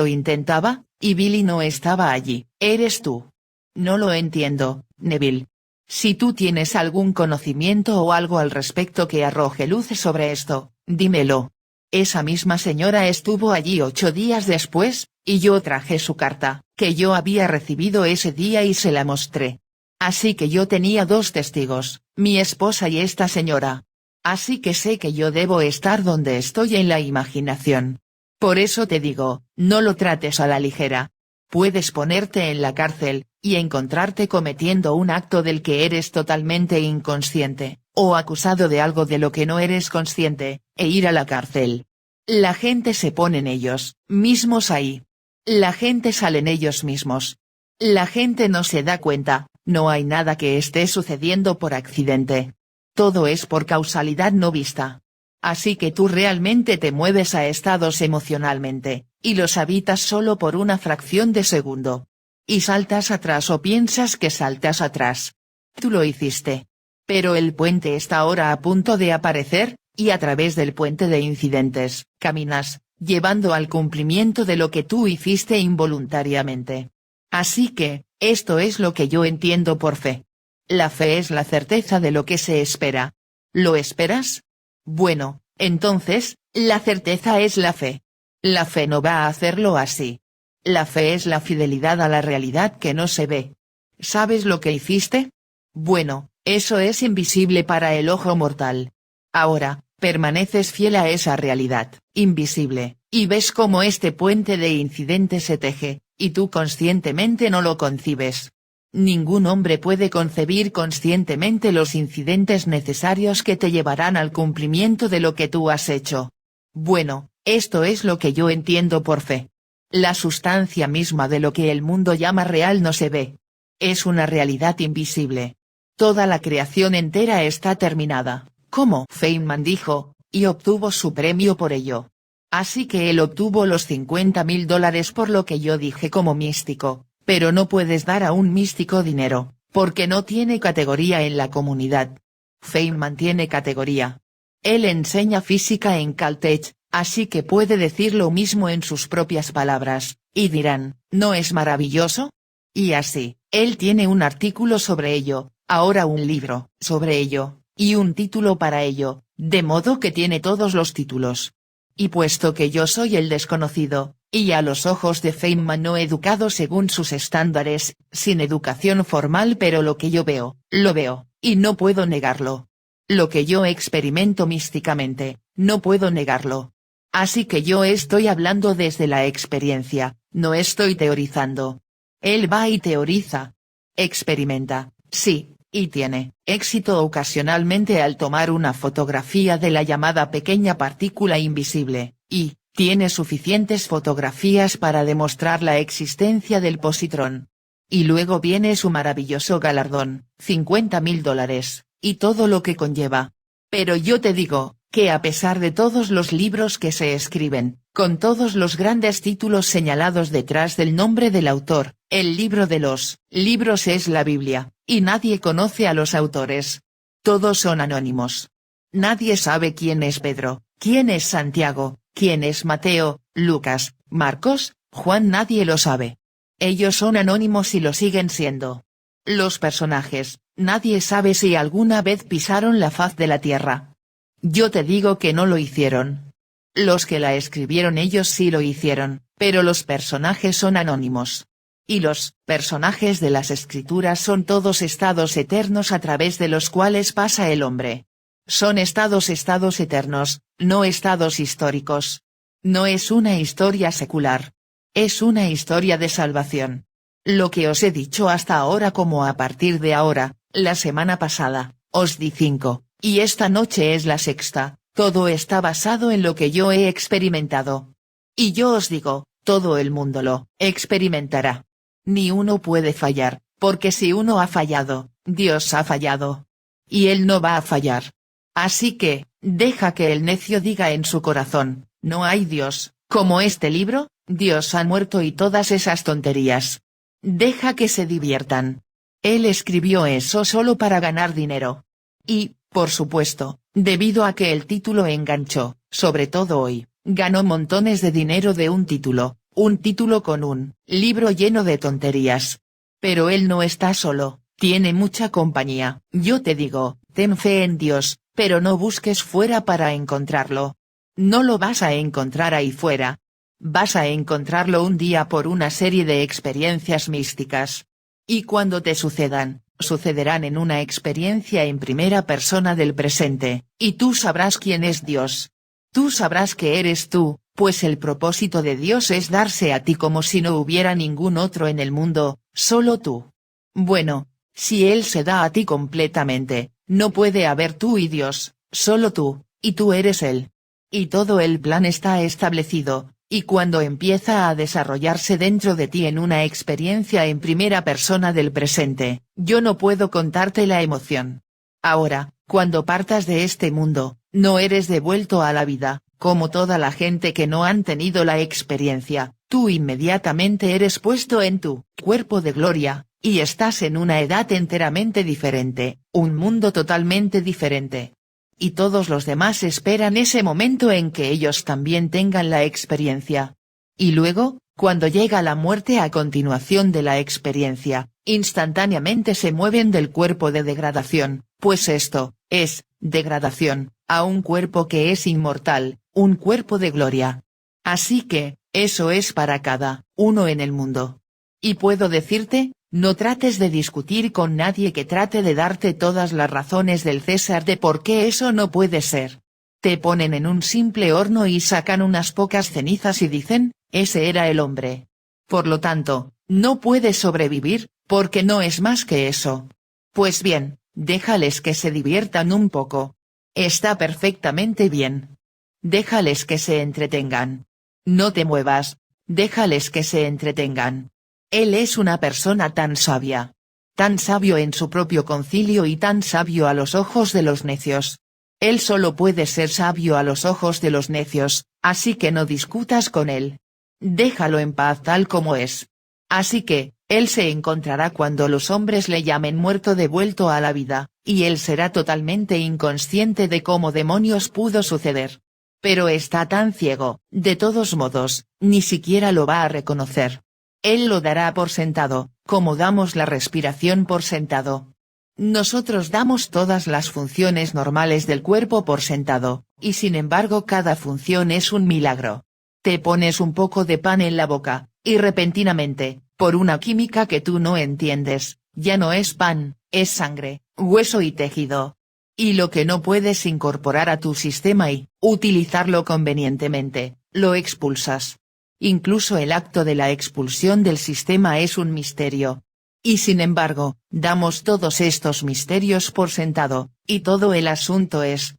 Billy no estaba allí, eres tú. No lo entiendo, Neville. Si tú tienes algún conocimiento o algo al respecto que arroje luz sobre esto, dímelo. Esa misma señora estuvo allí 8 días después, y yo traje su carta, que yo había recibido ese día y se la mostré. Así que yo tenía 2 testigos, mi esposa y esta señora. Así que sé que yo debo estar donde estoy en la imaginación. Por eso te digo, no lo trates a la ligera. Puedes ponerte en la cárcel, y encontrarte cometiendo un acto del que eres totalmente inconsciente, o acusado de algo de lo que no eres consciente, e ir a la cárcel. La gente se ponen ellos mismos ahí. La gente salen ellos mismos. La gente no se da cuenta, no hay nada que esté sucediendo por accidente. Todo es por causalidad no vista. Así que tú realmente te mueves a estados emocionalmente, y los habitas solo por una fracción de segundo. Y saltas atrás o piensas que saltas atrás. Tú lo hiciste. Pero el puente está ahora a punto de aparecer, y a través del puente de incidentes, caminas, llevando al cumplimiento de lo que tú hiciste involuntariamente. Así que, esto es lo que yo entiendo por fe. La fe es la certeza de lo que se espera. ¿Lo esperas? Bueno, entonces, la certeza es la fe. La fe no va a hacerlo así. La fe es la fidelidad a la realidad que no se ve. ¿Sabes lo que hiciste? Bueno, eso es invisible para el ojo mortal. Ahora, permaneces fiel a esa realidad, invisible, y ves cómo este puente de incidentes se teje, y tú conscientemente no lo concibes. Ningún hombre puede concebir conscientemente los incidentes necesarios que te llevarán al cumplimiento de lo que tú has hecho. Bueno, esto es lo que yo entiendo por fe. La sustancia misma de lo que el mundo llama real no se ve. Es una realidad invisible. Toda la creación entera está terminada, como Feynman dijo, y obtuvo su premio por ello. Así que él obtuvo los $50.000 por lo que yo dije como místico, pero no puedes dar a un místico dinero, porque no tiene categoría en la comunidad. Feynman tiene categoría. Él enseña física en Caltech, así que puede decir lo mismo en sus propias palabras, y dirán, ¿no es maravilloso? Y así, él tiene un artículo sobre ello, ahora un libro sobre ello, y un título para ello, de modo que tiene todos los títulos. Y puesto que yo soy el desconocido, y a los ojos de Feynman no educado según sus estándares, sin educación formal, pero lo que yo veo, lo veo, y no puedo negarlo. Lo que yo experimento místicamente, no puedo negarlo. Así que yo estoy hablando desde la experiencia, no estoy teorizando. Él va y teoriza. Experimenta, sí, y tiene éxito ocasionalmente al tomar una fotografía de la llamada pequeña partícula invisible, y tiene suficientes fotografías para demostrar la existencia del positrón. Y luego viene su maravilloso galardón, $50.000, y todo lo que conlleva. Pero yo te digo, que a pesar de todos los libros que se escriben, con todos los grandes títulos señalados detrás del nombre del autor, el libro de los libros es la Biblia, y nadie conoce a los autores. Todos son anónimos. Nadie sabe quién es Pedro, quién es Santiago, quién es Mateo, Lucas, Marcos, Juan, nadie lo sabe. Ellos son anónimos y lo siguen siendo. Los personajes, nadie sabe si alguna vez pisaron la faz de la tierra. Yo te digo que no lo hicieron. Los que la escribieron ellos sí lo hicieron, pero los personajes son anónimos. Y los personajes de las escrituras son todos estados eternos a través de los cuales pasa el hombre. Son estados eternos, no estados históricos. No es una historia secular. Es una historia de salvación. Lo que os he dicho hasta ahora como a partir de ahora, la semana pasada, os di 5, y esta noche es la sexta, todo está basado en lo que yo he experimentado. Y yo os digo, todo el mundo lo experimentará. Ni uno puede fallar, porque si uno ha fallado, Dios ha fallado. Y Él no va a fallar. Así que, deja que el necio diga en su corazón, no hay Dios, como este libro, Dios ha muerto y todas esas tonterías. Deja que se diviertan. Él escribió eso solo para ganar dinero. Y, por supuesto, debido a que el título enganchó, sobre todo hoy, ganó montones de dinero de un título con un libro lleno de tonterías. Pero él no está solo, tiene mucha compañía. Yo te digo, ten fe en Dios, pero no busques fuera para encontrarlo. No lo vas a encontrar ahí fuera. Vas a encontrarlo un día por una serie de experiencias místicas. Y cuando te sucedan, sucederán en una experiencia en primera persona del presente, y tú sabrás quién es Dios. Tú sabrás que eres tú, pues el propósito de Dios es darse a ti como si no hubiera ningún otro en el mundo, solo tú. Bueno, si Él se da a ti completamente, no puede haber tú y Dios, solo tú, y tú eres Él. Y todo el plan está establecido, y cuando empieza a desarrollarse dentro de ti en una experiencia en primera persona del presente, yo no puedo contarte la emoción. Ahora, cuando partas de este mundo, no eres devuelto a la vida, como toda la gente que no han tenido la experiencia, tú inmediatamente eres puesto en tu cuerpo de gloria, y estás en una edad enteramente diferente, un mundo totalmente diferente. Y todos los demás esperan ese momento en que ellos también tengan la experiencia. Y luego, cuando llega la muerte a continuación de la experiencia, instantáneamente se mueven del cuerpo de degradación, pues esto, es, degradación, a un cuerpo que es inmortal, un cuerpo de gloria. Así que, eso es para cada uno en el mundo. Y puedo decirte, no trates de discutir con nadie que trate de darte todas las razones del César de por qué eso no puede ser. Te ponen en un simple horno y sacan unas pocas cenizas y dicen, ese era el hombre. Por lo tanto, no puedes sobrevivir, porque no es más que eso. Pues bien, déjales que se diviertan un poco. Está perfectamente bien. Déjales que se entretengan. No te muevas, déjales que se entretengan. Él es una persona tan sabia. Tan sabio en su propio concilio y tan sabio a los ojos de los necios. Él solo puede ser sabio a los ojos de los necios, así que no discutas con él. Déjalo en paz tal como es. Así que, él se encontrará cuando los hombres le llamen muerto devuelto a la vida, y él será totalmente inconsciente de cómo demonios pudo suceder. Pero está tan ciego, de todos modos, ni siquiera lo va a reconocer. Él lo dará por sentado, como damos la respiración por sentado. Nosotros damos todas las funciones normales del cuerpo por sentado, y sin embargo cada función es un milagro. Te pones un poco de pan en la boca, y repentinamente, por una química que tú no entiendes, ya no es pan, es sangre, hueso y tejido. Y lo que no puedes incorporar a tu sistema y utilizarlo convenientemente, lo expulsas. Incluso el acto de la expulsión del sistema es un misterio. Y sin embargo, damos todos estos misterios por sentado, y todo el asunto es,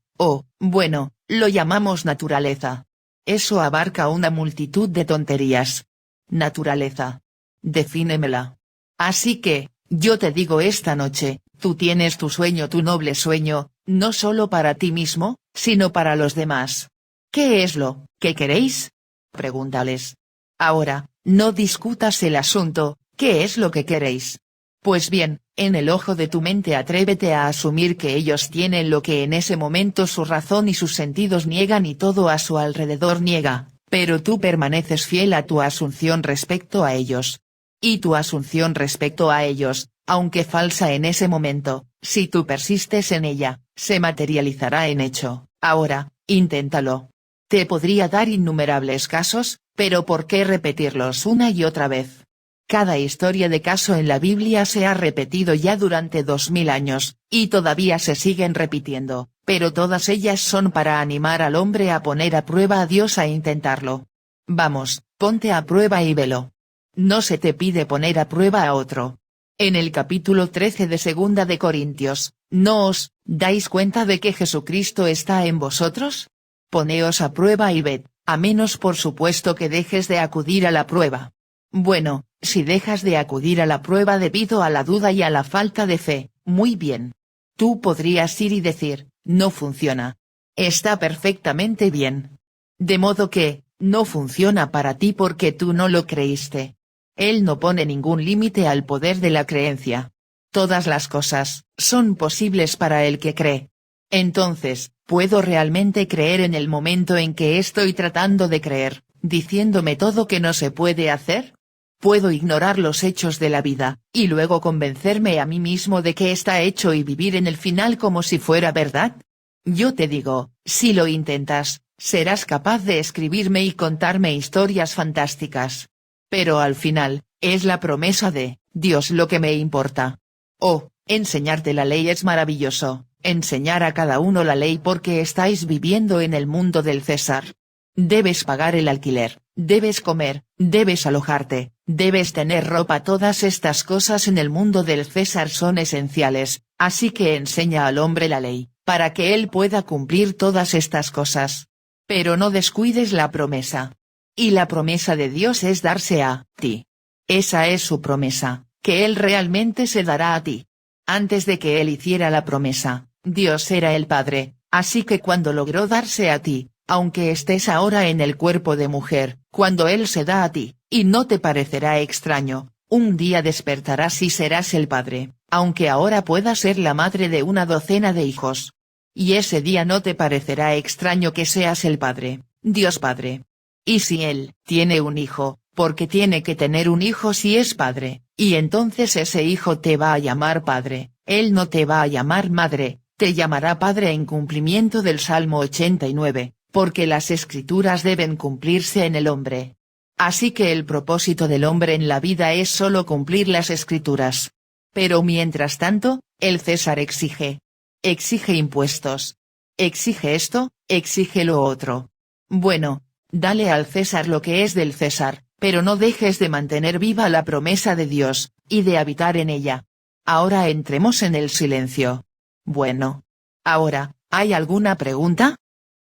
bueno, lo llamamos naturaleza. Eso abarca una multitud de tonterías. Naturaleza. Defínemela. Así que, yo te digo esta noche, tú tienes tu sueño, tu noble sueño, no solo para ti mismo, sino para los demás. ¿Qué es lo que queréis? Pregúntales. Ahora, no discutas el asunto, ¿qué es lo que queréis? Pues bien, en el ojo de tu mente atrévete a asumir que ellos tienen lo que en ese momento su razón y sus sentidos niegan y todo a su alrededor niega, pero tú permaneces fiel a tu asunción respecto a ellos. Y tu asunción respecto a ellos, aunque falsa en ese momento, si tú persistes en ella, se materializará en hecho. Ahora, inténtalo. Te podría dar innumerables casos, pero ¿por qué repetirlos una y otra vez? Cada historia de caso en la Biblia se ha repetido ya durante 2000 años, y todavía se siguen repitiendo, pero todas ellas son para animar al hombre a poner a prueba a Dios a intentarlo. Vamos, ponte a prueba y velo. No se te pide poner a prueba a otro. En el capítulo 13 de Segunda de Corintios, ¿no os dais cuenta de que Jesucristo está en vosotros? Poneos a prueba y ved, a menos por supuesto que dejes de acudir a la prueba. Bueno, si dejas de acudir a la prueba debido a la duda y a la falta de fe, muy bien. Tú podrías ir y decir, no funciona. Está perfectamente bien. De modo que, no funciona para ti porque tú no lo creíste. Él no pone ningún límite al poder de la creencia. Todas las cosas son posibles para el que cree. Entonces, ¿puedo realmente creer en el momento en que estoy tratando de creer, diciéndome todo que no se puede hacer? ¿Puedo ignorar los hechos de la vida, y luego convencerme a mí mismo de que está hecho y vivir en el final como si fuera verdad? Yo te digo, si lo intentas, serás capaz de escribirme y contarme historias fantásticas. Pero al final, es la promesa de Dios lo que me importa. Oh, enseñarte la ley es maravilloso, enseñar a cada uno la ley porque estáis viviendo en el mundo del César. Debes pagar el alquiler, debes comer, debes alojarte, debes tener ropa. Todas estas cosas en el mundo del César son esenciales, así que enseña al hombre la ley, para que él pueda cumplir todas estas cosas. Pero no descuides la promesa. Y la promesa de Dios es darse a ti. Esa es su promesa, que Él realmente se dará a ti. Antes de que Él hiciera la promesa, Dios era el Padre, así que cuando logró darse a ti, aunque estés ahora en el cuerpo de mujer, cuando Él se da a ti, y no te parecerá extraño, un día despertarás y serás el padre, aunque ahora puedas ser la madre de una docena de hijos. Y ese día no te parecerá extraño que seas el Padre, Dios Padre. Y si Él tiene un hijo, porque tiene que tener un hijo si es padre, y entonces ese hijo te va a llamar padre, Él no te va a llamar madre, te llamará padre en cumplimiento del Salmo 89, porque las escrituras deben cumplirse en el hombre. Así que el propósito del hombre en la vida es solo cumplir las escrituras. Pero mientras tanto, el César exige. Exige impuestos. Exige esto, exige lo otro. Bueno. Dale al César lo que es del César, pero no dejes de mantener viva la promesa de Dios, y de habitar en ella. Ahora entremos en el silencio. Bueno. Ahora, ¿hay alguna pregunta?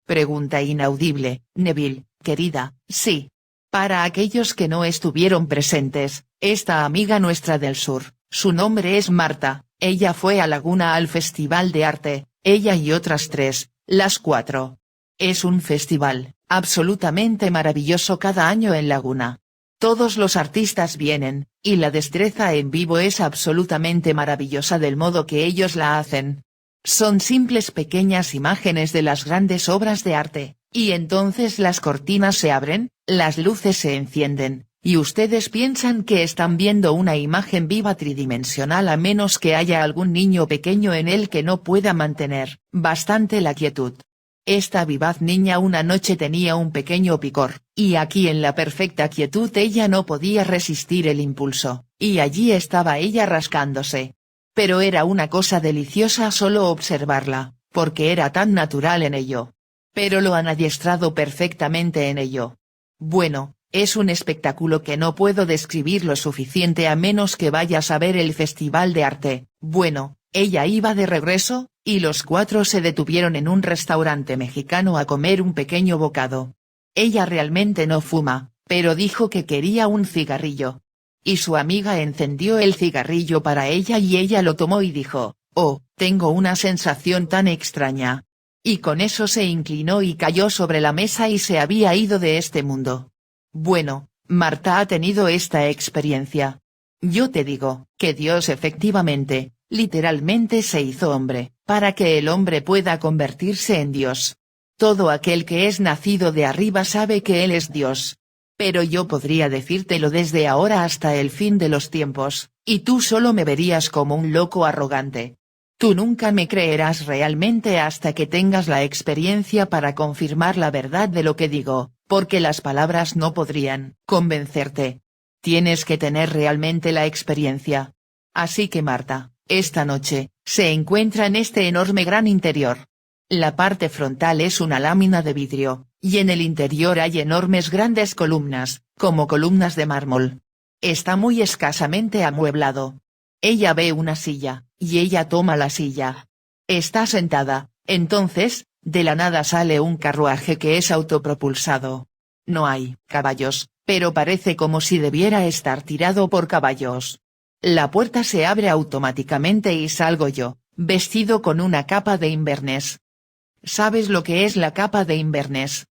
Pregunta inaudible, Neville, querida, sí. Para aquellos que no estuvieron presentes, esta amiga nuestra del sur, su nombre es Marta, ella fue a Laguna al Festival de Arte, ella y otras 3, las 4. Es un festival absolutamente maravilloso cada año en Laguna. Todos los artistas vienen, y la destreza en vivo es absolutamente maravillosa del modo que ellos la hacen. Son simples pequeñas imágenes de las grandes obras de arte, y entonces las cortinas se abren, las luces se encienden, y ustedes piensan que están viendo una imagen viva tridimensional a menos que haya algún niño pequeño en él que no pueda mantener bastante la quietud. Esta vivaz niña una noche tenía un pequeño picor, y aquí en la perfecta quietud ella no podía resistir el impulso, y allí estaba ella rascándose. Pero era una cosa deliciosa solo observarla, porque era tan natural en ello. Pero lo han adiestrado perfectamente en ello. Bueno, es un espectáculo que no puedo describir lo suficiente a menos que vayas a ver el Festival de Arte. Bueno, ella iba de regreso, y los 4 se detuvieron en un restaurante mexicano a comer un pequeño bocado. Ella realmente no fuma, pero dijo que quería un cigarrillo. Y su amiga encendió el cigarrillo para ella y ella lo tomó y dijo, «Oh, tengo una sensación tan extraña». Y con eso se inclinó y cayó sobre la mesa y se había ido de este mundo. Bueno, Marta ha tenido esta experiencia. Yo te digo, que Dios efectivamente, literalmente se hizo hombre, para que el hombre pueda convertirse en Dios. Todo aquel que es nacido de arriba sabe que Él es Dios. Pero yo podría decírtelo desde ahora hasta el fin de los tiempos, y tú solo me verías como un loco arrogante. Tú nunca me creerás realmente hasta que tengas la experiencia para confirmar la verdad de lo que digo, porque las palabras no podrían convencerte. Tienes que tener realmente la experiencia. Así que Marta, esta noche, se encuentra en este enorme gran interior. La parte frontal es una lámina de vidrio, y en el interior hay enormes grandes columnas, como columnas de mármol. Está muy escasamente amueblado. Ella ve una silla, y ella toma la silla. Está sentada, entonces, de la nada sale un carruaje que es autopropulsado. No hay caballos, pero parece como si debiera estar tirado por caballos. La puerta se abre automáticamente y salgo yo, vestido con una capa de Inverness. ¿Sabes lo que es la capa de Inverness?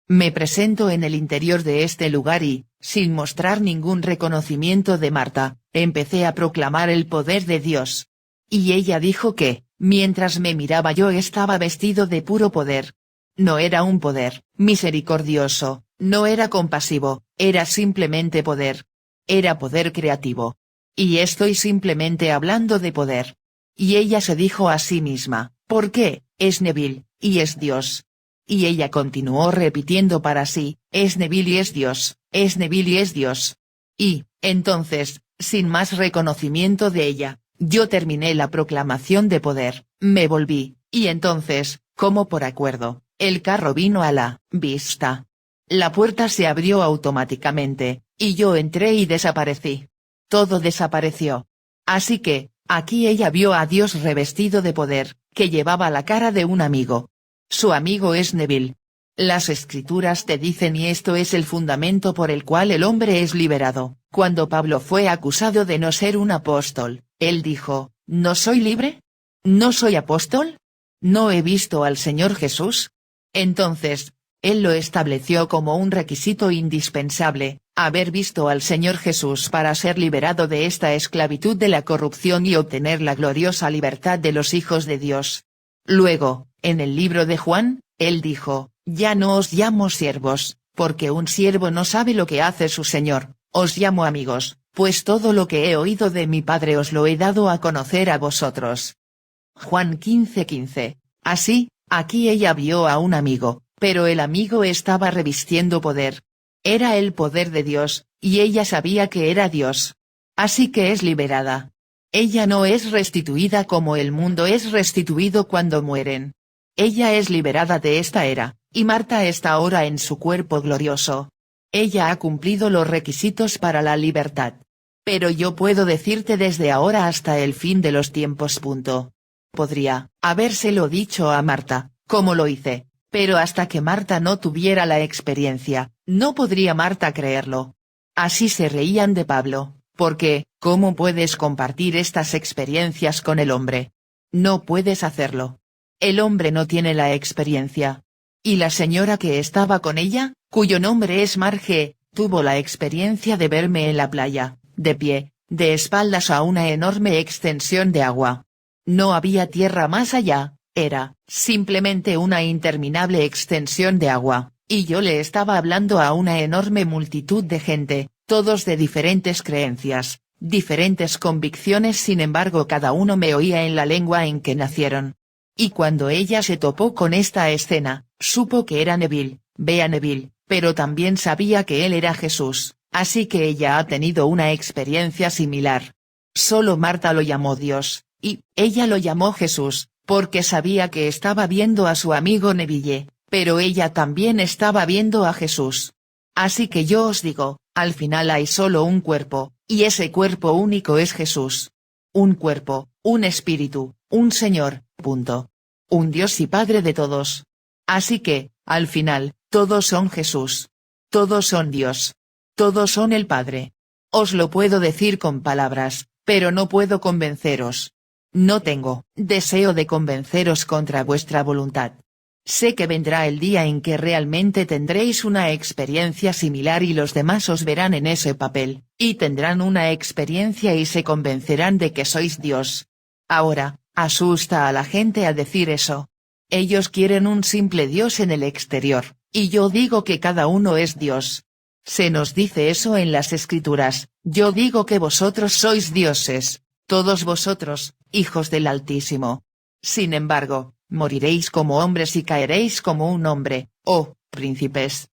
Me presento en el interior de este lugar y, sin mostrar ningún reconocimiento de Marta, empecé a proclamar el poder de Dios. Y ella dijo que, mientras me miraba yo estaba vestido de puro poder. No era un poder misericordioso, no era compasivo, era simplemente poder. Era poder creativo. Y estoy simplemente hablando de poder. Y ella se dijo a sí misma, ¿por qué? Es Neville, y es Dios. Y ella continuó repitiendo para sí, es Neville y es Dios, es Neville y es Dios. Y, entonces, sin más reconocimiento de ella, yo terminé la proclamación de poder, me volví, y entonces, como por acuerdo, el carro vino a la vista. La puerta se abrió automáticamente, y yo entré y desaparecí. Todo desapareció. Así que, aquí ella vio a Dios revestido de poder, que llevaba la cara de un amigo. Su amigo es Neville. Las escrituras te dicen y esto es el fundamento por el cual el hombre es liberado. Cuando Pablo fue acusado de no ser un apóstol, él dijo, ¿no soy libre? ¿No soy apóstol? ¿No he visto al Señor Jesús? Entonces, él lo estableció como un requisito indispensable, haber visto al Señor Jesús para ser liberado de esta esclavitud de la corrupción y obtener la gloriosa libertad de los hijos de Dios. Luego, en el libro de Juan, él dijo, ya no os llamo siervos, porque un siervo no sabe lo que hace su señor, os llamo amigos, pues todo lo que he oído de mi Padre os lo he dado a conocer a vosotros. Juan 15:15. Así, aquí ella vio a un amigo, pero el amigo estaba revistiendo poder. Era el poder de Dios, y ella sabía que era Dios. Así que es liberada. Ella no es restituida como el mundo es restituido cuando mueren. Ella es liberada de esta era, y Marta está ahora en su cuerpo glorioso. Ella ha cumplido los requisitos para la libertad. Pero yo puedo decirte desde ahora hasta el fin de los tiempos. Podría habérselo dicho a Marta, como lo hice, pero hasta que Marta no tuviera la experiencia, no podría Marta creerlo. Así se reían de Pablo, porque, ¿cómo puedes compartir estas experiencias con el hombre? No puedes hacerlo. El hombre no tiene la experiencia. Y la señora que estaba con ella, cuyo nombre es Marge, tuvo la experiencia de verme en la playa, de pie, de espaldas a una enorme extensión de agua. No había tierra más allá, era, simplemente una interminable extensión de agua, y yo le estaba hablando a una enorme multitud de gente, todos de diferentes creencias, diferentes convicciones, sin embargo cada uno me oía en la lengua en que nacieron. Y cuando ella se topó con esta escena, supo que era Neville, vea Neville, pero también sabía que él era Jesús, así que ella ha tenido una experiencia similar. Solo Marta lo llamó Dios, y ella lo llamó Jesús, porque sabía que estaba viendo a su amigo Neville, pero ella también estaba viendo a Jesús. Así que yo os digo, al final hay solo un cuerpo, y ese cuerpo único es Jesús. Un cuerpo, un espíritu, un Señor, punto. Un Dios y Padre de todos. Así que, al final, todos son Jesús. Todos son Dios. Todos son el Padre. Os lo puedo decir con palabras, pero no puedo convenceros. No tengo deseo de convenceros contra vuestra voluntad. Sé que vendrá el día en que realmente tendréis una experiencia similar y los demás os verán en ese papel, y tendrán una experiencia y se convencerán de que sois Dios. Ahora, asusta a la gente a decir eso. Ellos quieren un simple Dios en el exterior, y yo digo que cada uno es Dios. Se nos dice eso en las Escrituras, yo digo que vosotros sois dioses, todos vosotros, hijos del Altísimo. Sin embargo, moriréis como hombres y caeréis como un hombre, oh, príncipes.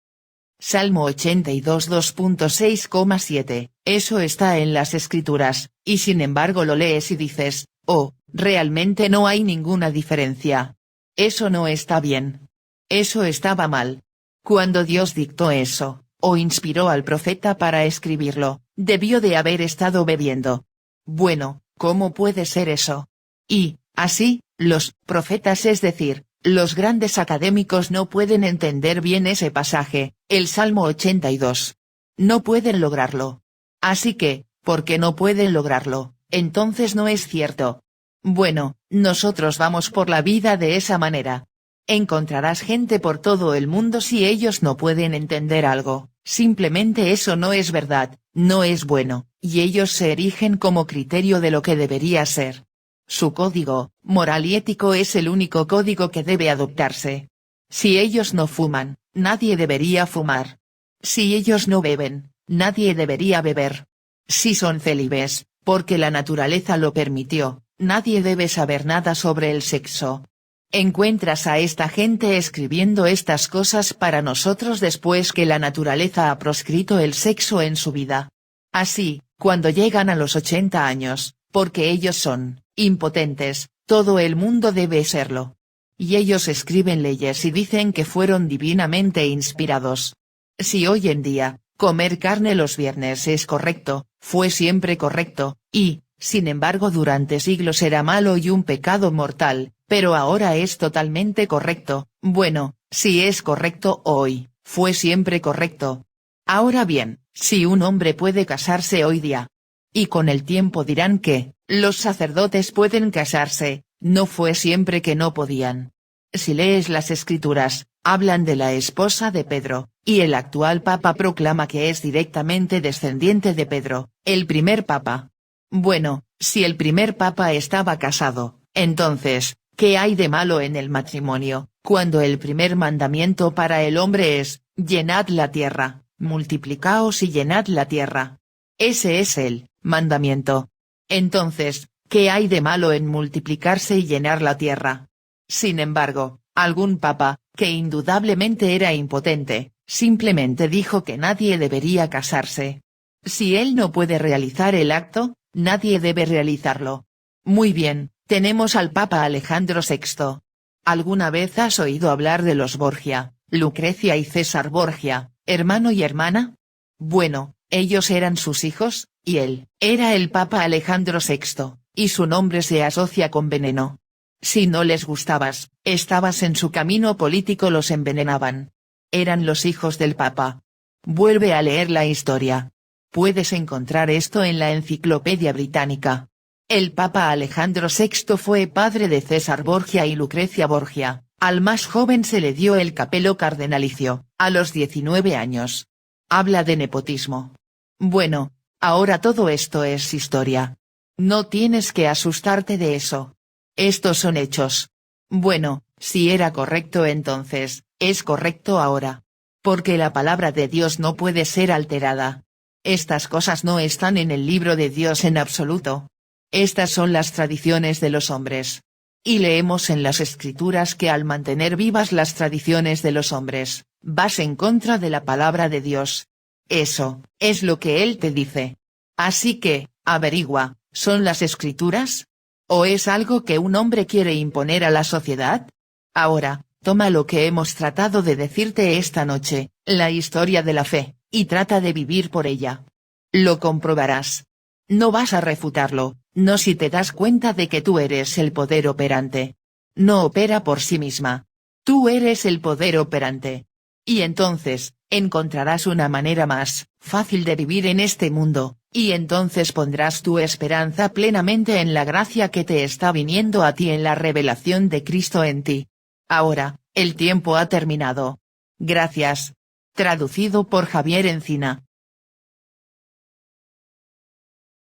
Salmo 82 2.6,7, eso está en las escrituras, y sin embargo lo lees y dices, oh, realmente no hay ninguna diferencia. Eso no está bien. Eso estaba mal. Cuando Dios dictó eso, o inspiró al profeta para escribirlo, debió de haber estado bebiendo. Bueno, ¿cómo puede ser eso? Y, así, los profetas, es decir, los grandes académicos, no pueden entender bien ese pasaje, el Salmo 82. No pueden lograrlo. Así que, porque no pueden lograrlo, entonces no es cierto. Bueno, nosotros vamos por la vida de esa manera. Encontrarás gente por todo el mundo si ellos no pueden entender algo, simplemente eso no es verdad, no es bueno, y ellos se erigen como criterio de lo que debería ser. Su código moral y ético es el único código que debe adoptarse. Si ellos no fuman, nadie debería fumar. Si ellos no beben, nadie debería beber. Si son célibes, porque la naturaleza lo permitió, nadie debe saber nada sobre el sexo. Encuentras a esta gente escribiendo estas cosas para nosotros después que la naturaleza ha proscrito el sexo en su vida. Así, cuando llegan a los 80 años, porque ellos son impotentes, todo el mundo debe serlo. Y ellos escriben leyes y dicen que fueron divinamente inspirados. Si hoy en día, comer carne los viernes es correcto, fue siempre correcto, y, sin embargo, durante siglos era malo y un pecado mortal, pero ahora es totalmente correcto, bueno, si es correcto hoy, fue siempre correcto. Ahora bien, si un hombre puede casarse hoy día, y con el tiempo dirán que, los sacerdotes pueden casarse, no fue siempre que no podían. Si lees las escrituras, hablan de la esposa de Pedro, y el actual papa proclama que es directamente descendiente de Pedro, el primer papa. Bueno, si el primer papa estaba casado, entonces, ¿qué hay de malo en el matrimonio, cuando el primer mandamiento para el hombre es, llenad la tierra, multiplicaos y llenad la tierra? Ese es el mandamiento. Entonces, ¿qué hay de malo en multiplicarse y llenar la tierra? Sin embargo, algún papa, que indudablemente era impotente, simplemente dijo que nadie debería casarse. Si él no puede realizar el acto, nadie debe realizarlo. Muy bien, tenemos al Papa Alejandro VI. ¿Alguna vez has oído hablar de los Borgia, Lucrecia y César Borgia, hermano y hermana? Bueno, ellos eran sus hijos, y él era el Papa Alejandro VI, y su nombre se asocia con veneno. Si no les gustabas, estabas en su camino político, los envenenaban. Eran los hijos del Papa. Vuelve a leer la historia. Puedes encontrar esto en la Enciclopedia Británica. El Papa Alejandro VI fue padre de César Borgia y Lucrecia Borgia. Al más joven se le dio el capelo cardenalicio, a los 19 años. Habla de nepotismo. Bueno, ahora todo esto es historia. No tienes que asustarte de eso. Estos son hechos. Bueno, si era correcto entonces, es correcto ahora. Porque la palabra de Dios no puede ser alterada. Estas cosas no están en el libro de Dios en absoluto. Estas son las tradiciones de los hombres. Y leemos en las escrituras que al mantener vivas las tradiciones de los hombres, vas en contra de la palabra de Dios. Eso es lo que él te dice. Así que, averigua, ¿son las escrituras? ¿O es algo que un hombre quiere imponer a la sociedad? Ahora, toma lo que hemos tratado de decirte esta noche, la historia de la fe, y trata de vivir por ella. Lo comprobarás. No vas a refutarlo, no si te das cuenta de que tú eres el poder operante. No opera por sí misma. Tú eres el poder operante. Y entonces, encontrarás una manera más fácil de vivir en este mundo, y entonces pondrás tu esperanza plenamente en la gracia que te está viniendo a ti en la revelación de Cristo en ti. Ahora, el tiempo ha terminado. Gracias. Traducido por Javier Encina.